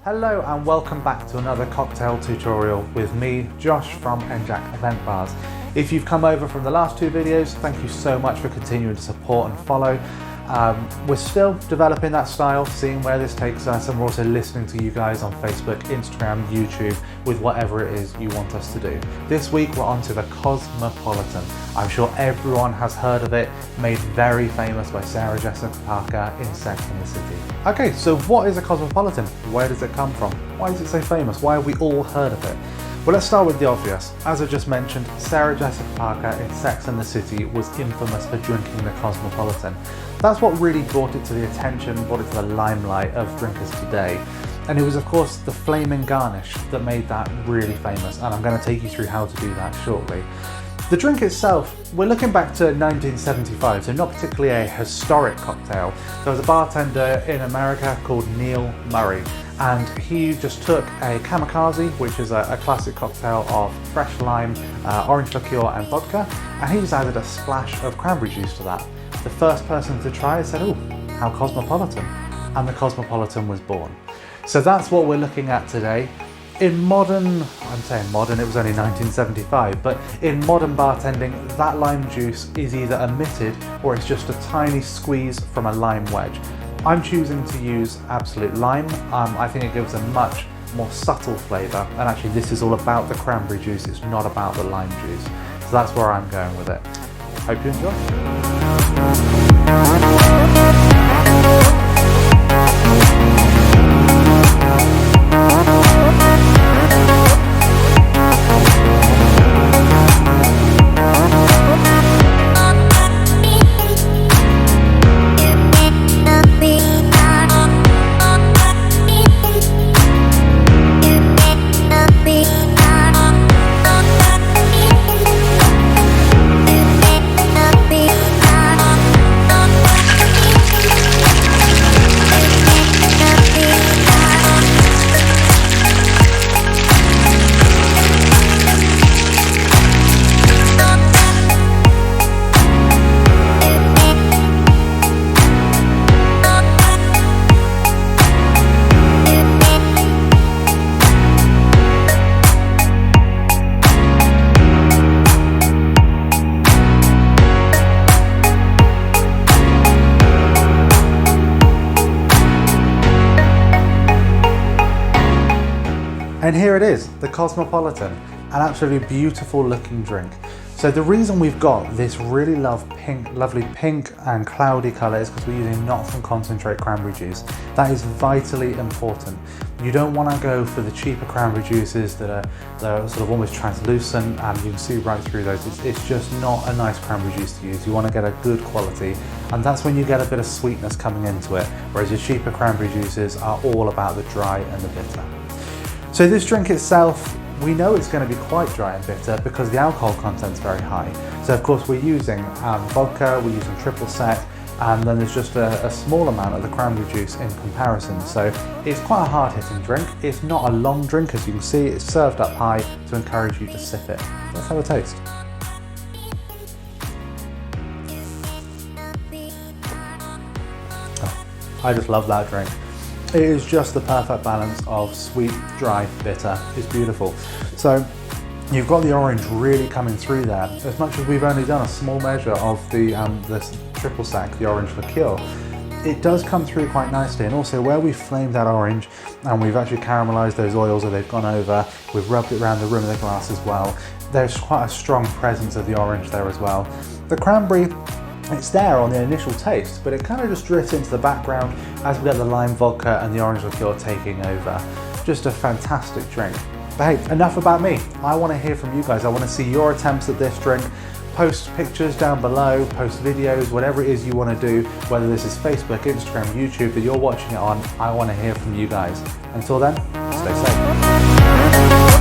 Hello and welcome back to another cocktail tutorial with me, Josh from NJAC Event Bars. If you've come over from the last two videos, thank you so much for continuing to support and follow. We're still developing that style, seeing where this takes us, and we're also listening to you guys on Facebook, Instagram, YouTube, with whatever it is you want us to do. This week we're on to the Cosmopolitan. I'm sure everyone has heard of it, made very famous by Sarah Jessica Parker in Sex and the City. Okay, so what is a Cosmopolitan? Where does it come from? Why is it so famous? Why have we all heard of it? Well, let's start with the obvious. As I just mentioned, Sarah Jessica Parker in Sex and the City was infamous for drinking the Cosmopolitan. That's what really brought it to the attention, brought it to the limelight of drinkers today. And it was, of course, the flaming Garnish that made that really famous, and I'm going to take you through how to do that shortly. The drink itself, we're looking back to 1975, so not particularly a historic cocktail. There was a bartender in America called Neil Murray, and he just took a kamikaze, which is a classic cocktail of fresh lime, orange liqueur and vodka, and he just added a splash of cranberry juice to that. The first person to try it said, "Oh, how cosmopolitan," and the Cosmopolitan was born. So that's what we're looking at today. In modern, I'm saying modern, it was only 1975, but in modern bartending, that lime juice is either omitted or it's just a tiny squeeze from a lime wedge. I'm choosing to use Absolut Lime. I think it gives a much more subtle flavour, and actually this is all about the cranberry juice, it's not about the lime juice. So that's where I'm going with it. Hope you enjoy. And here it is, the Cosmopolitan, an absolutely beautiful looking drink. So the reason we've got this really lovely pink and cloudy colour is because we're using not from concentrate cranberry juice. That is vitally important. You don't want to go for the cheaper cranberry juices that are sort of almost translucent and you can see right through those. It's just not a nice cranberry juice to use. You want to get a good quality, and that's when you get a bit of sweetness coming into it, whereas your cheaper cranberry juices are all about the dry and the bitter. So this drink itself, we know it's going to be quite dry and bitter because the alcohol content is very high. So of course we're using vodka, we're using triple sec, and then there's just a small amount of the cranberry juice in comparison. So it's quite a hard hitting drink. It's not a long drink, as you can see. It's served up high to encourage you to sip it. Let's have a taste. Oh, I just love that drink. It is just the perfect balance of sweet, dry, bitter. It's beautiful. So you've got the orange really coming through there. As much as we've only done a small measure of the triple sec, the orange liqueur, it does come through quite nicely. And also where we've flamed that orange and we've actually caramelized those oils that they've gone over, we've rubbed it around the rim of the glass as well. There's quite a strong presence of the orange there as well. The cranberry, it's there on the initial taste, but it kind of just drifts into the background as we get the lime vodka and the orange liqueur taking over. Just a fantastic drink. But hey, enough about me. I want to hear from you guys. I want to see your attempts at this drink. Post pictures down below, post videos, whatever it is you want to do, whether this is Facebook, Instagram, YouTube that you're watching it on. I want to hear from you guys. Until then, stay safe.